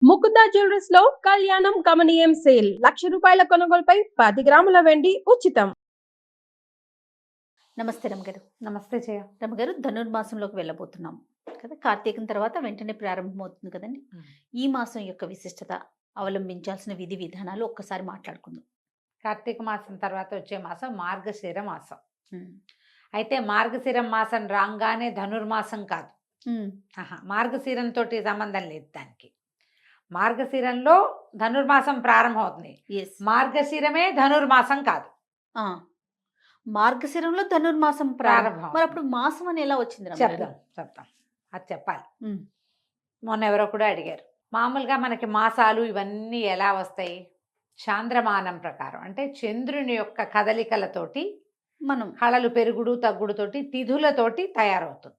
Mukunda jewellers లో కళ్యాణం గమనీయం sale 1,00,000 కొనుగోలుపై 10 గ్రాముల వెండి ఉచితం. నమస్తే రమగారు. నమస్తే జయ. రమగారు, ధనుర్మాసంలోకి వెళ్ళబోతున్నాం కదా. కార్తీకం తర్వాత వెంటనే ప్రారంభమవుతుంది కదండి. ఈ మాసం యొక్క విశిష్టత, అవలంబించాల్సిన విధి విధానాలు ఒక్కసారి మాట్లాడుకుందాం. కార్తీక మాసం తర్వాత వచ్చే మాసం మార్గశిర మాసం. అయితే మార్గశిరం మాసం రాగానే ధనుర్మాసం కాదు. మార్గశిరంతో సంబంధం లేదు దానికి. మార్గశిరంలో ధనుర్మాసం ప్రారంభం అవుతుంది. మార్గశిరమే ధనుర్మాసం కాదు. మార్గశిరంలో ధనుర్మాసం ప్రారంభం. మరి అప్పుడు మాసం అని ఎలా వచ్చింది? చెప్తాం అది చెప్పాలి. మొన్న ఎవరో కూడా అడిగారు, మామూలుగా మనకి మాసాలు ఇవన్నీ ఎలా వస్తాయి? చాంద్రమానం ప్రకారం, అంటే చంద్రుని యొక్క కదలికలతోటి మనం హళలు పెరుగుడు తగ్గుడుతోటి తిథులతోటి తయారవుతుంది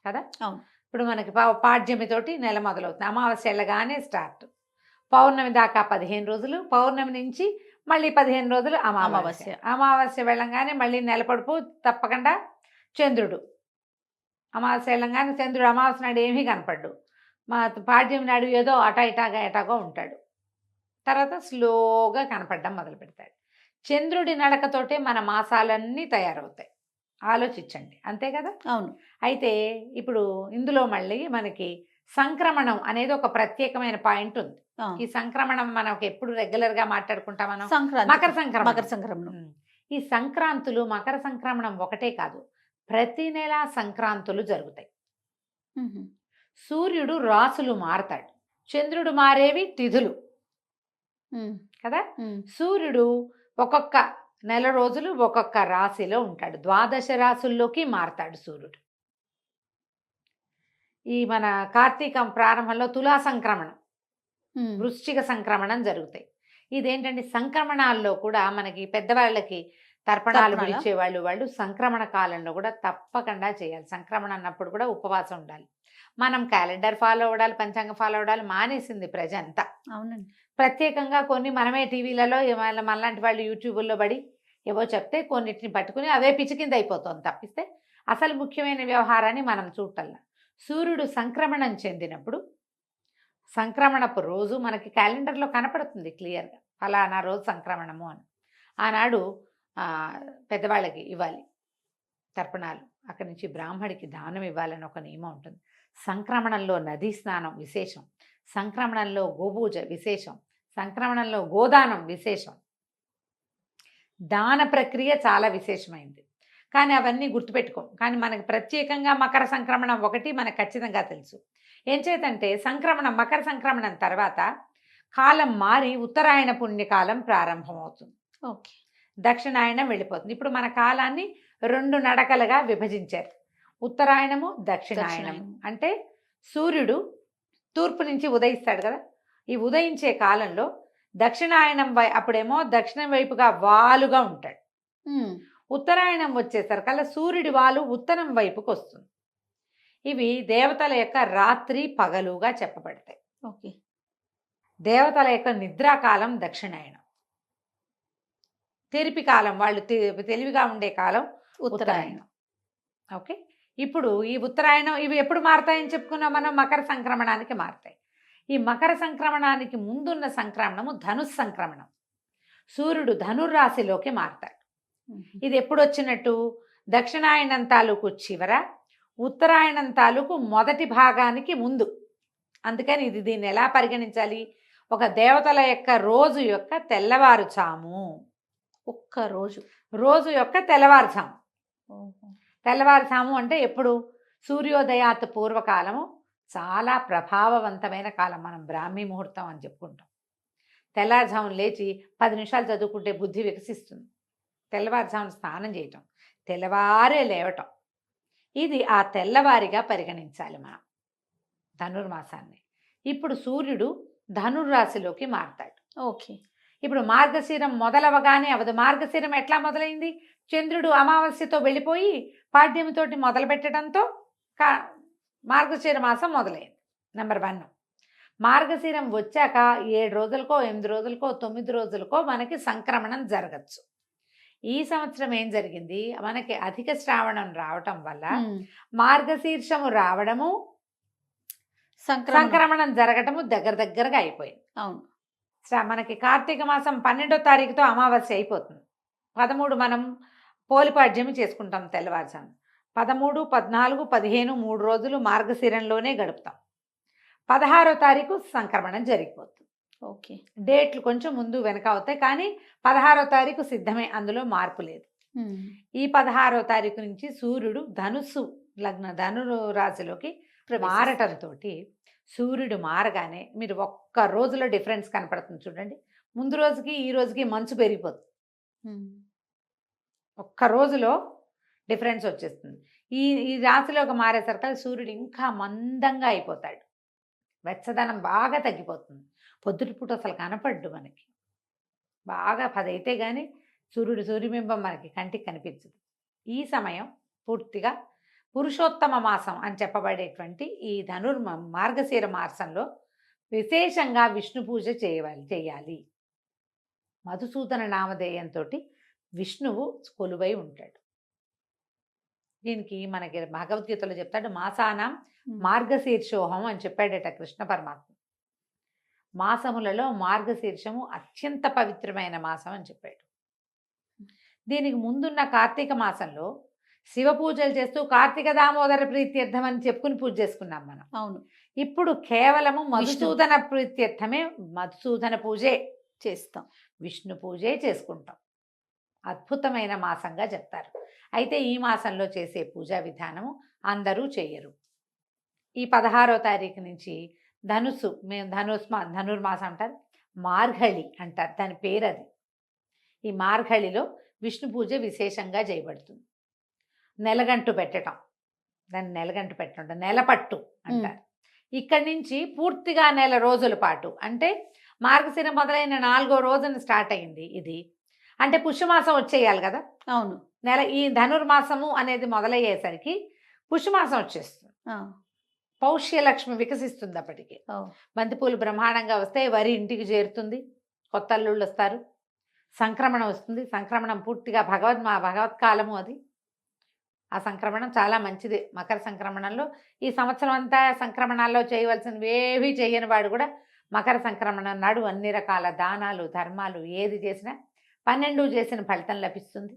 కదా. అవును. ఇప్పుడు మనకి పాడ్యమితోటి నెల మొదలవుతుంది. అమావాస్య వెళ్ళగానే స్టార్ట్. పౌర్ణమి దాకా 15 రోజులు, పౌర్ణమి నుంచి మళ్ళీ 15 రోజులు అమావాస్య. అమావాస్య వెళ్ళంగానే మళ్ళీ నెలపడుపు తప్పకుండా చంద్రుడు. అమావాస్య వెళ్ళంగానే చంద్రుడు అమావాస్య నాడు ఏమీ కనపడ్డు. మా పాడ్యమి నాడు ఏదో ఎటాగో ఉంటాడు. తర్వాత స్లోగా కనపడడం మొదలు పెడతాడు. చంద్రుడి నడకతోటే మన మాసాలన్నీ తయారవుతాయి. ఆలోచించండి, అంతే కదా. అవును. అయితే ఇప్పుడు ఇందులో మళ్ళీ మనకి సంక్రమణం అనేది ఒక ప్రత్యేకమైన పాయింట్ ఉంది. ఈ సంక్రమణం మనకు ఎప్పుడు రెగ్యులర్ గా మాట్లాడుకుంటాం మనం. మకర సంక్రమణం. ఈ సంక్రాంతులు, మకర సంక్రమణం ఒకటే కాదు, ప్రతి నెల సంక్రాంతులు జరుగుతాయి. సూర్యుడు రాసులు మారతాడు, చంద్రుడు మారేవి తిథులు కదా. సూర్యుడు ఒక్కొక్క నెల రోజులు ఒక్కొక్క రాశిలో ఉంటాడు. 12 రాశుల్లోకి మారతాడు సూర్యుడు. ఈ మన కార్తీకం ప్రారంభంలో తులా సంక్రమణం, వృశ్చిక సంక్రమణం జరుగుతాయి. ఇదేంటంటే సంక్రమణాల్లో కూడా మనకి పెద్దవాళ్ళకి తర్పణాలు విడిచే వాళ్ళు సంక్రమణ కాలంలో కూడా తప్పకుండా చేయాలి. సంక్రమణ అన్నప్పుడు కూడా ఉపవాసం ఉండాలి. మనం క్యాలెండర్ ఫాలో అవ్వడాలి, పంచాంగం ఫాలో అవ్వడాలి మానేసింది ప్రజంతా. అవునండి. ప్రత్యేకంగా కొన్ని మనమే టీవీలలో మనలాంటి వాళ్ళు యూట్యూబుల్లో పడి ఏవో చెప్తే కొన్నిటిని పట్టుకుని అవే పిచ్చికింద అయిపోతుంది తప్పిస్తే అసలు ముఖ్యమైన వ్యవహారాన్ని మనం చూడటల్లా. సూర్యుడు సంక్రమణం చెందినప్పుడు సంక్రమణపు రోజు మనకి క్యాలెండర్లో కనపడుతుంది క్లియర్గా, ఫలానా రోజు సంక్రమణము అని. ఆనాడు పెద్దవాళ్ళకి ఇవ్వాలి తర్పణాలు, అక్కడి నుంచి బ్రాహ్మడికి దానం ఇవ్వాలని ఒక నియమం ఉంటుంది. సంక్రమణంలో నదీ స్నానం విశేషం, సంక్రమణంలో గోపూజ విశేషం, సంక్రమణంలో గోదానం విశేషం. దాన ప్రక్రియ చాలా విశేషమైంది. కానీ అవన్నీ గుర్తుపెట్టుకోం. కానీ మనకి ప్రత్యేకంగా మకర సంక్రమణం ఒకటి మనకు ఖచ్చితంగా తెలుసు. ఏం చేతంటే మకర సంక్రమణం తర్వాత కాలం మారి ఉత్తరాయణ పుణ్యకాలం ప్రారంభమవుతుంది. ఓకే. దక్షిణాయనం వెళ్ళిపోతుంది. ఇప్పుడు మన కాలాన్ని 2 నడకలుగా విభజించారు, ఉత్తరాయణము దక్షిణాయనము. అంటే సూర్యుడు తూర్పు నుంచి ఉదయిస్తాడు కదా. ఈ ఉదయించే కాలంలో దక్షిణాయనం అప్పుడేమో దక్షిణం వైపుగా వాలుగా ఉంటాడు. ఉత్తరాయణం వచ్చేసరికల్లా సూర్యుడి వాలు ఉత్తరం వైపుకి వస్తుంది. ఇవి దేవతల యొక్క రాత్రి పగలుగా చెప్పబడతాయి. ఓకే. దేవతల యొక్క నిద్రాకాలం దక్షిణాయనం, తెరిపి కాలం, వాళ్ళు తెలివిగా ఉండే కాలం ఉత్తరాయణం. ఓకే. ఇప్పుడు ఈ ఉత్తరాయణం ఇవి ఎప్పుడు మారతాయని చెప్పుకున్నాం మనం, మకర సంక్రమణానికి మారతాయి. ఈ మకర సంక్రమణానికి ముందున్న సంక్రమణము ధనుస్ సంక్రమణం. సూర్యుడు ధనుర్రాశిలోకి మారతాడు. ఇది ఎప్పుడు వచ్చినట్టు, దక్షిణాయనం తాలూకు చివర, ఉత్తరాయణం తాలూకు మొదటి భాగానికి ముందు. అందుకని దీన్ని ఎలా పరిగణించాలి, ఒక దేవతల యొక్క రోజు యొక్క తెల్లవారుజాము. ఒక్క రోజు యొక్క తెల్లవారుజాము. తెల్లవారుజాము అంటే ఎప్పుడు, సూర్యోదయాత్ పూర్వకాలము చాలా ప్రభావవంతమైన కాలం. మనం బ్రాహ్మీ ముహూర్తం అని చెప్పుకుంటాం. తెల్లవారుజామును లేచి 10 నిమిషాలు చదువుకుంటే బుద్ధి వికసిస్తుంది. తెల్లవారుజామును స్నానం చేయటం, తెల్లవారే లేవటం, ఇది ఆ తెల్లవారిగా పరిగణించాలి మనం ధనుర్మాసాన్ని. ఇప్పుడు సూర్యుడు ధనుర్రాశిలోకి మారతాడు. ఓకే. ఇప్పుడు మార్గశిరం మొదలవగానే అవదు. మార్గశిరం ఎట్లా మొదలైంది, చంద్రుడు అమావాస్యతో వెళ్ళిపోయి పాడ్యమితోటి మొదలు పెట్టడంతో మార్గశిర మాసం మొదలైంది. నెంబర్ 1. మార్గశిరం వచ్చాక 7 రోజులకో 8 రోజులకో 9 రోజులకో మనకి సంక్రమణం జరగచ్చు. ఈ సంవత్సరం ఏం జరిగింది, మనకి అధిక శ్రావణం రావటం వల్ల మార్గశీర్షము రావడము, సంక్రమణం జరగటము దగ్గరగా అయిపోయింది. అవును. మనకి కార్తీక మాసం 12వ తారీఖుతో అమావాస్య అయిపోతుంది. 13 మనం పోలిపాడ్యమి చేసుకుంటాం తెల్లవారుజాము. 13, 14, 15 3 రోజులు మార్గశిరంలోనే గడుపుతాం. 16వ తారీఖు సంక్రమణం జరిగిపోతుంది. ఓకే. డేట్లు కొంచెం ముందు వెనక అవుతాయి, కానీ 16వ తారీఖు సిద్ధమే, అందులో మార్పు లేదు. ఈ 16వ తారీఖు నుంచి సూర్యుడు ధను రాశిలోకి మారటంతో సూర్యుడు మారగానే మీరు ఒక్క రోజులో డిఫరెన్స్ కనపడుతుంది చూడండి. ముందు రోజుకి ఈ రోజుకి మంచు పెరిగిపోతుంది. ఒక్క రోజులో డిఫరెన్స్ వచ్చేస్తుంది. ఈ రాశిలోకి మారేసరికి సూర్యుడు ఇంకా మందంగా అయిపోతాడు. వెచ్చదనం బాగా తగ్గిపోతుంది. పొద్దుటిపూట అసలు కనపడ్డు మనకి. బాగా 10 అయితే కానీ సూర్యబింబం మనకి కంటికి కనిపించదు. ఈ సమయం పూర్తిగా పురుషోత్తమ మాసం అని చెప్పబడేటువంటి ఈ మార్గశిర మాసంలో విశేషంగా విష్ణు పూజ చేయాలి. మధుసూదన నామధేయంతో విష్ణువు కొలువై ఉంటాడు. దీనికి మనకి భగవద్గీతలో చెప్తాడు, మాసానాం మార్గశీర్షోహం అని చెప్పాడట కృష్ణ పరమాత్మ. మాసములలో మార్గశీర్షము అత్యంత పవిత్రమైన మాసం అని చెప్పాడు. దీనికి ముందున్న కార్తీక మాసంలో శివ పూజలు చేస్తూ కార్తీక దామోదర ప్రీత్యర్థం అని చెప్పుకుని పూజ చేసుకున్నాం మనం. అవును. ఇప్పుడు కేవలము మధుసూదన ప్రీత్యర్థమే, మధుసూదన పూజే చేస్తాం, విష్ణు పూజే చేసుకుంటాం. అద్భుతమైన మాసంగా చెప్తారు. అయితే ఈ మాసంలో చేసే పూజా విధానము అందరూ చేయరు. ఈ 16వ తారీఖు నుంచి ధనుర్మాసం అంటారు, మార్గళి అంటారు, దాని పేరు అది. ఈ మార్గళిలో విష్ణు పూజ విశేషంగా చేయబడుతుంది. నెలగంటు పెట్టడం, దాన్ని నెలపట్టు అంటారు. ఇక్కడి నుంచి పూర్తిగా నెల రోజుల పాటు, అంటే మార్గశిర మొదలైన 4వ రోజున స్టార్ట్ అయింది ఇది. అంటే పుష్యమాసం వచ్చేయాలి కదా. అవును. ఈ ధనుర్మాసము అనేది మొదలయ్యేసరికి పుష్యమాసం వచ్చేస్తుంది. పౌష్యలక్ష్మి వికసిస్తుంది. అప్పటికి బంతిపూలు బ్రహ్మాండంగా వస్తాయి, వరి ఇంటికి చేరుతుంది, కొత్త అల్లుళ్ళు వస్తారు, సంక్రమణం వస్తుంది. సంక్రమణం పూర్తిగా భగవత్కాలము అది. ఆ సంక్రమణం చాలా మంచిది. మకర సంక్రమణంలో ఈ సంవత్సరం అంతా సంక్రమణాల్లో చేయవలసినవి ఏవి చేయని వాడు కూడా మకర సంక్రమణం నాడు అన్ని రకాల దానాలు ధర్మాలు ఏది చేసినా 12 చేసిన ఫలితం లభిస్తుంది.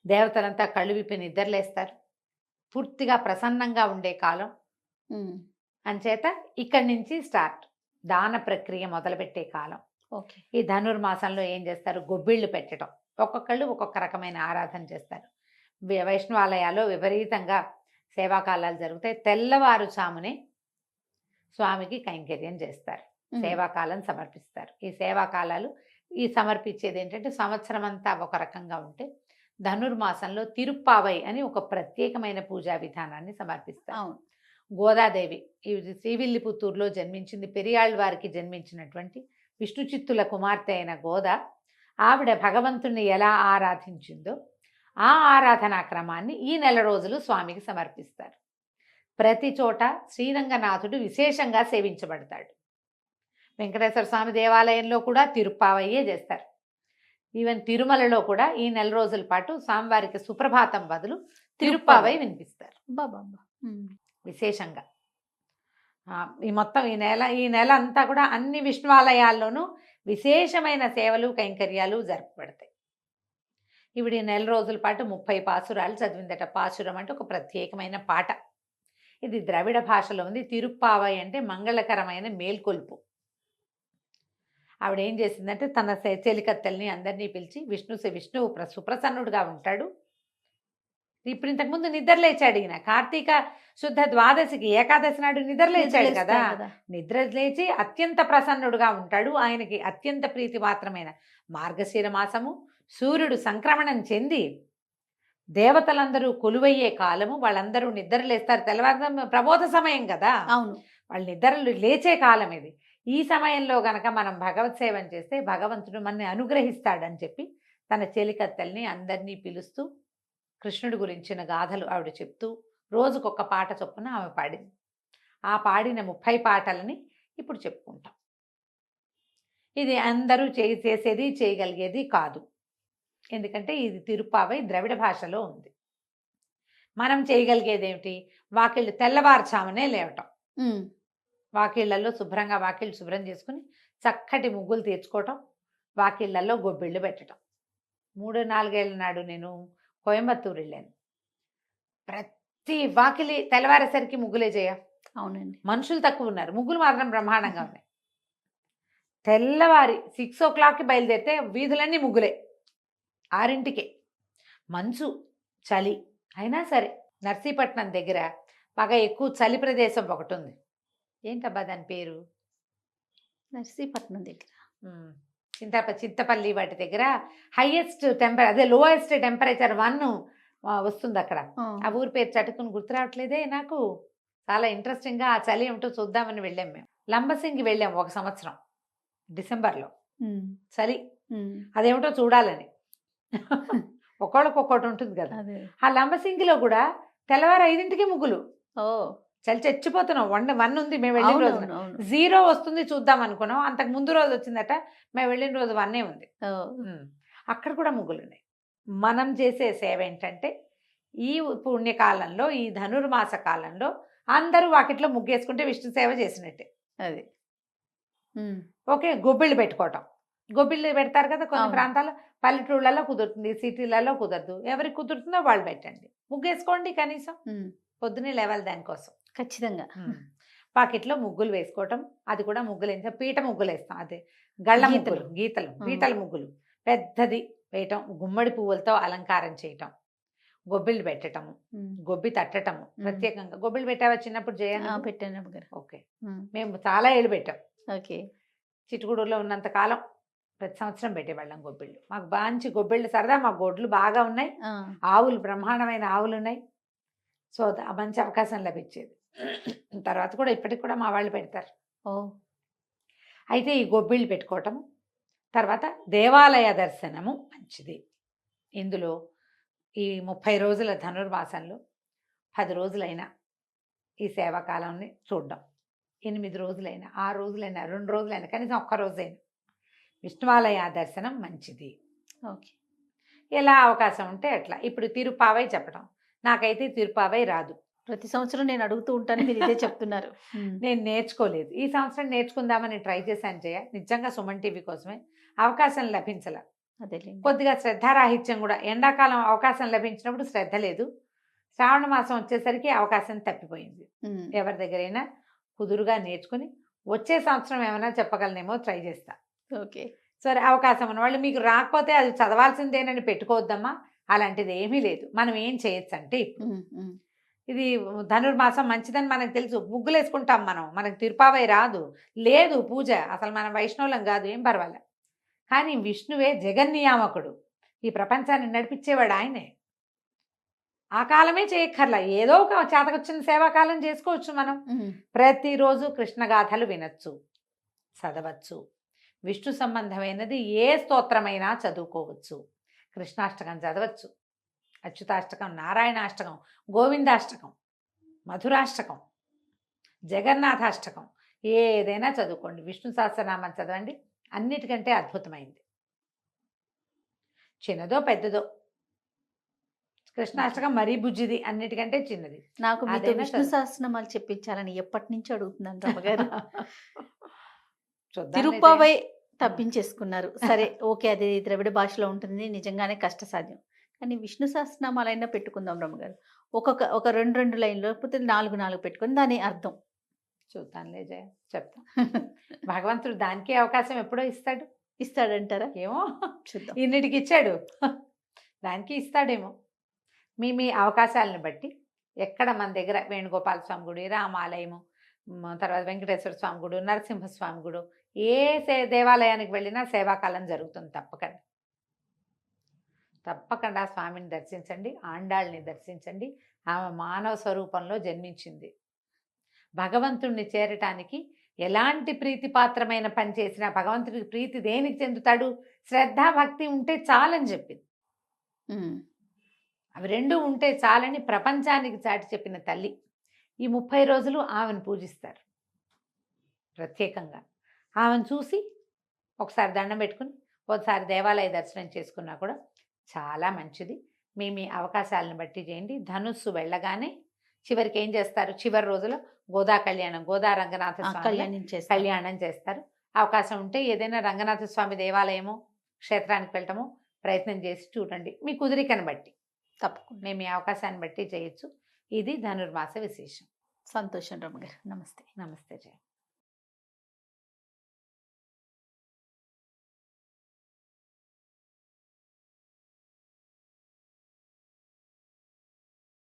దేవతలంతా కళ్ళు విప్పి నిద్రలేస్తారు. పూర్తిగా ప్రసన్నంగా ఉండే కాలం. అంచేత ఇక్కడి నుంచి స్టార్ట్ దాన ప్రక్రియ మొదలుపెట్టే కాలం. ఈ ధనుర్మాసంలో ఏం చేస్తారు, గొబ్బిళ్ళు పెట్టడం. ఒక్కొక్కళ్ళు ఒక్కొక్క రకమైన ఆరాధన చేస్తారు. వైష్ణవాలయాల్లో విపరీతంగా సేవాకాలాలు జరుగుతాయి. తెల్లవారుజామునే స్వామికి కైంకర్యం చేస్తారు, సేవాకాలం సమర్పిస్తారు. ఈ సేవాకాలాలు సమర్పించేది ఏంటంటే సంవత్సరం అంతా ఒక రకంగా ఉంటే ధనుర్మాసంలో తిరుప్పావై అని ఒక ప్రత్యేకమైన పూజా విధానాన్ని సమర్పిస్తారు. గోదాదేవి ఇది శ్రీవిల్లిపుత్తూరులో జన్మించింది. పెరియాళ్ళ వారికి జన్మించినటువంటి విష్ణు చిత్తుల కుమార్తె అయిన గోద, ఆవిడ భగవంతుణ్ణి ఎలా ఆరాధించిందో ఆ ఆరాధనా క్రమాన్ని ఈ నెల రోజులు స్వామికి సమర్పిస్తారు. ప్రతి చోట శ్రీరంగనాథుడు విశేషంగా సేవించబడతాడు. వెంకటేశ్వర స్వామి దేవాలయంలో కూడా తిరుప్పావయ్యే చేస్తారు. ఈవెన్ తిరుమలలో కూడా ఈ నెల రోజుల పాటు స్వామివారికి సుప్రభాతం బదులు తిరుప్పావై వినిపిస్తారు విశేషంగా. ఈ మొత్తం ఈ నెల అంతా కూడా అన్ని విష్ణువాలయాల్లోనూ విశేషమైన సేవలు కైంకర్యాలు జరపబడతాయి. ఈవిడ ఈ నెల రోజుల పాటు 30 పాసురాలు చదివిందట. పాసురం అంటే ఒక ప్రత్యేకమైన పాట. ఇది ద్రవిడ భాషలో ఉంది. తిరుప్పావై అంటే మంగళకరమైన మేల్కొల్పు. ఆవిడ ఏం చేసిందంటే తన చెలికత్తెల్ని అందరినీ పిలిచి విష్ణువు సుప్రసన్నుడుగా ఉంటాడు. ఇప్పుడు ఇంతకుముందు నిద్రలేచాడు ఈయన. కార్తీక శుద్ధ ద్వాదశికి ఏకాదశి నాడు నిద్రలేచాడు కదా. నిద్రలేచి అత్యంత ప్రసన్నుడుగా ఉంటాడు. ఆయనకి అత్యంత ప్రీతిపాత్రమైన మార్గశిర మాసము, సూర్యుడు సంక్రమణం చెంది దేవతలందరూ కొలువయ్యే కాలము. వాళ్ళందరూ నిద్రలేస్తారు. తెల్లవారుజామున ప్రబోధ సమయం కదా. అవును. వాళ్ళు నిద్రలు లేచే కాలం ఇది. ఈ సమయంలో గనక మనం భగవత్ సేవం చేస్తే భగవంతుడు మనని అనుగ్రహిస్తాడని చెప్పి తన చెలికత్తెల్ని అందరినీ పిలుస్తూ కృష్ణుడి గురించిన గాథలు ఆవిడ చెప్తూ రోజుకొక పాట చొప్పున ఆమె పాడింది. ఆ పాడిన 30 పాటలని ఇప్పుడు చెప్పుకుంటాం. ఇది అందరూ చేసేది చేయగలిగేది కాదు. ఎందుకంటే ఇది తిరుప్పావై ద్రవిడ భాషలో ఉంది. మనం చేయగలిగేది ఏమిటి, వాకిళ్ళు తెల్లవారుచామునే లేవటం, ఉమ్, వాకిళ్ళల్లో శుభ్రంగా వాకిళ్ళు శుభ్రం చేసుకుని చక్కటి ముగ్గులు తీర్చుకోవటం, వాకిళ్ళల్లో గొబ్బిళ్ళు పెట్టడం. 3-4 ఏళ్ళ నాడు నేను కోయంబత్తూరు వెళ్ళాను. ప్రతి వాకిలి తెల్లవారేసరికి ముగ్గులే చేయ. అవునండి. మనుషులు తక్కువ ఉన్నారు, ముగ్గులు మాత్రం బ్రహ్మాండంగా ఉన్నాయి. తెల్లవారి 6 o'clockకి బయలుదేరితే వీధులన్నీ ముగ్గులే. 6ంటికే మంచు చలి అయినా సరే నర్సీపట్నం దగ్గర బాగా ఎక్కువ చలి ప్రదేశం ఒకటి ఉంది. ఏంటబ్బా దాని పేరు? నర్సీపట్నం దగ్గర చింతపల్లి వాటి దగ్గర హైయెస్ట్ అదే లోయెస్ట్ టెంపరేచర్ 1 వస్తుంది అక్కడ. ఆ ఊరి పేరు చటుకుని గుర్తు రావట్లేదే నాకు. చాలా ఇంట్రెస్టింగ్గా ఆ చలి ఏమిటో చూద్దామని వెళ్ళాం మేము. లంబసింగి వెళ్ళాం ఒక సంవత్సరం డిసెంబర్లో. చలి అదేమిటో చూడాలని. ఒక్కొక్కటి ఉంటుంది కదా. ఆ లంబసింగిలో కూడా తెల్లవారు 5ంటికి ముగ్గులు. ఓ చలి చచ్చిపోతున్నాం. 1 ఉంది మేము వెళ్ళిన రోజున. 0 వస్తుంది చూద్దాం అనుకున్నాం. అంతకు ముందు రోజు వచ్చిందట, మేము వెళ్ళిన రోజు 1 ఉంది. అక్కడ కూడా ముగ్గులు ఉన్నాయి. మనం చేసే సేవ ఏంటంటే ఈ పుణ్యకాలంలో, ఈ ధనుర్మాస కాలంలో అందరూ వాకిట్లో ముగ్గేసుకుంటే విష్ణు సేవ చేసినట్టే. అది ఓకే. గొబ్బిళ్ళు పెట్టుకోవటం. గొబ్బిళ్ళు పెడతారు కదా కొన్ని ప్రాంతాల్లో. పల్లెటూళ్ళలో కుదురుతుంది, సిటీలలో కుదరదు. ఎవరికి కుదురుతుందో వాళ్ళు పెట్టండి, ముగ్గేసుకోండి. కనీసం పొద్దునే లేవాలి దానికోసం. ఖచ్చితంగా పాకెట్లో ముగ్గులు వేసుకోవటం. అది కూడా ముగ్గులు వేస్తాం, పీట ముగ్గులు వేస్తాం. అదే గళ్ళ ముగ్గులు, పీటల ముగ్గులు పెద్దది వేయటం, గుమ్మడి పువ్వులతో అలంకారం చేయటం, గొబ్బిళ్ళు పెట్టటము, గొబ్బి తట్టటము. ప్రత్యేకంగా గొబ్బిళ్ళు పెట్టావా చిన్నప్పుడు? పెట్టాను. ఓకే. మేము చాలా ఏళ్ళు పెట్టాం. ఓకే. చిట్టుగూడూరులో ఉన్నంత కాలం ప్రతి సంవత్సరం పెట్టేవాళ్ళం గొబ్బిళ్ళు. మాకు మంచి గొబ్బిళ్ళు సరదా. మా గొడ్లు బాగా ఉన్నాయి, ఆవులు బ్రహ్మాండమైన ఆవులు ఉన్నాయి. సో మంచి అవకాశం లభించేది. తర్వాత కూడా ఇప్పటికి కూడా మా వాళ్ళు పెడతారు. అయితే ఈ గొబ్బిళ్ళు పెట్టుకోవటము, తర్వాత దేవాలయ దర్శనము మంచిది. ఇందులో ఈ 30 రోజుల ధనుర్మాసంలో 10 రోజులైనా ఈ సేవాకాలాన్ని చూడడం, 8 రోజులైనా, 6 రోజులైనా, 2 రోజులైనా, కనీసం 1 రోజైనా విష్ణువాలయ దర్శనం మంచిది. ఓకే. ఎలా అవకాశం ఉంటే అట్లా. ఇప్పుడు తిరుపావై చెప్పడం, నాకైతే తిరుపావై రాదు. ప్రతి సంవత్సరం నేను అడుగుతూ ఉంటాను, మీరు ఇదే చెప్తున్నారు. నేను నేర్చుకోలేదు. ఈ సంవత్సరం నేర్చుకుందామని ట్రై చేశాను జయ. నిజంగా సుమన్ టీవీ కోసమే. అవకాశం లభించల. అదే కొద్దిగా శ్రద్ధారాహిత్యం కూడా. ఎండాకాలం అవకాశం లభించినప్పుడు శ్రద్ధ లేదు. శ్రావణ మాసం వచ్చేసరికి అవకాశం తప్పిపోయింది. ఎవరి దగ్గరైనా కుదురుగా నేర్చుకుని వచ్చే సంవత్సరం ఏమైనా చెప్పగలనేమో ట్రై చేస్తా. ఓకే. సరే, అవకాశం ఉన్న వాళ్ళు మీకు రాకపోతే అది చదవాల్సిందేనని పెట్టుకోవద్దమ్మా. అలాంటిది ఏమీ లేదు. మనం ఏం చేయొచ్చు అంటే, ఇది ధనుర్మాసం మంచిదని మనకు తెలుసు, ముగ్గులు వేసుకుంటాం మనం. మనకు తిరుపావై రాదు, లేదు పూజ, అసలు మనం వైష్ణవులం కాదు, ఏం పర్వాలే. కానీ విష్ణువే జగన్నియామకుడు, ఈ ప్రపంచాన్ని నడిపించేవాడు ఆయనే. ఆ కాలమే చేయక్కర్లా, ఏదో ఒక చేతకొచ్చిన సేవాకాలం చేసుకోవచ్చు మనం. ప్రతిరోజు కృష్ణగాథలు వినొచ్చు, చదవచ్చు. విష్ణు సంబంధమైనది ఏ స్తోత్రమైనా చదువుకోవచ్చు. కృష్ణాష్టకం చదవచ్చు, అచ్యుతాష్టకం, నారాయణాష్టకం, గోవిందాష్టకం, మధురాష్టకం, జగన్నాథాష్టకం, ఏదైనా చదువుకోండి. విష్ణు సహస్రనామం చదవండి, అన్నిటికంటే అద్భుతమైంది. చిన్నదో పెద్దదో, కృష్ణాష్టకం మరీ బుజ్జిది, అన్నిటికంటే చిన్నది. నాకు విష్ణు సహస్రనామాలు చెప్పించాలని ఎప్పటి నుంచి అడుగుతున్నాను రమ్మగారు. తిరుపావై తప్పించేసుకున్నారు. సరే, ఓకే, అది ద్రవిడ భాషలో ఉంటుంది, నిజంగానే కష్టసాధ్యం. కానీ విష్ణు సహస్రనామాలైనా పెట్టుకుందాం రమ్మగారు. ఒక 2 లైన్లు, లేకపోతే 4 పెట్టుకుని దాని అర్థం చూద్దాంలే జయ, చెప్తాం. భగవంతుడు దానికే అవకాశం ఎప్పుడో ఇస్తాడంటారా? ఏమో, చూద్దాం. ఇన్నిటికి ఇచ్చాడు, దానికి ఇస్తాడేమో. మీ అవకాశాలను బట్టి ఎక్కడ మన దగ్గర వేణుగోపాల స్వామి గుడి, రామాలయము, తర్వాత వెంకటేశ్వర స్వామి గుడి, నరసింహస్వామి గుడి, ఏ దేవాలయానికి వెళ్ళినా సేవాకాలం జరుగుతుంది. తప్పకుండా స్వామిని దర్శించండి, ఆండాళ్ళని దర్శించండి. ఆమె మానవ స్వరూపంలో జన్మించింది. భగవంతుణ్ణి చేరటానికి ఎలాంటి ప్రీతిపాత్రమైన పని చేసినా భగవంతుడికి ప్రీతి దేనికి చెందుతాడు? శ్రద్ధ, భక్తి ఉంటే చాలని చెప్పింది. అవి 2 ఉంటే చాలని ప్రపంచానికి చాటి చెప్పిన తల్లి. ఈ 30 రోజులు ఆమెను పూజిస్తారు ప్రత్యేకంగా. ఆమెను చూసి ఒకసారి దండం పెట్టుకుని ఒకసారి దేవాలయ దర్శనం చేసుకున్నా కూడా చాలా మంచిది. మీ అవకాశాలను బట్టి చేయండి. ధనుస్సు వెళ్ళగానే చివరికి ఏం చేస్తారు, చివరి రోజులో గోదా కళ్యాణం, గోదా రంగనాథ స్వామి కళ్యాణం చేస్తారు. కళ్యాణం చేస్తారు. అవకాశం ఉంటే ఏదైనా రంగనాథ స్వామి దేవాలయమో క్షేత్రానికి వెళ్ళటమో ప్రయత్నం చేసి చూడండి, మీ కుదిరికను బట్టి. తప్పకుండా. మేము ఈ అవకాశాన్ని బట్టి చేయొచ్చు. ఇది ధనుర్మాస విశేషం. సంతోషం రమగారు. నమస్తే. నమస్తే జయ.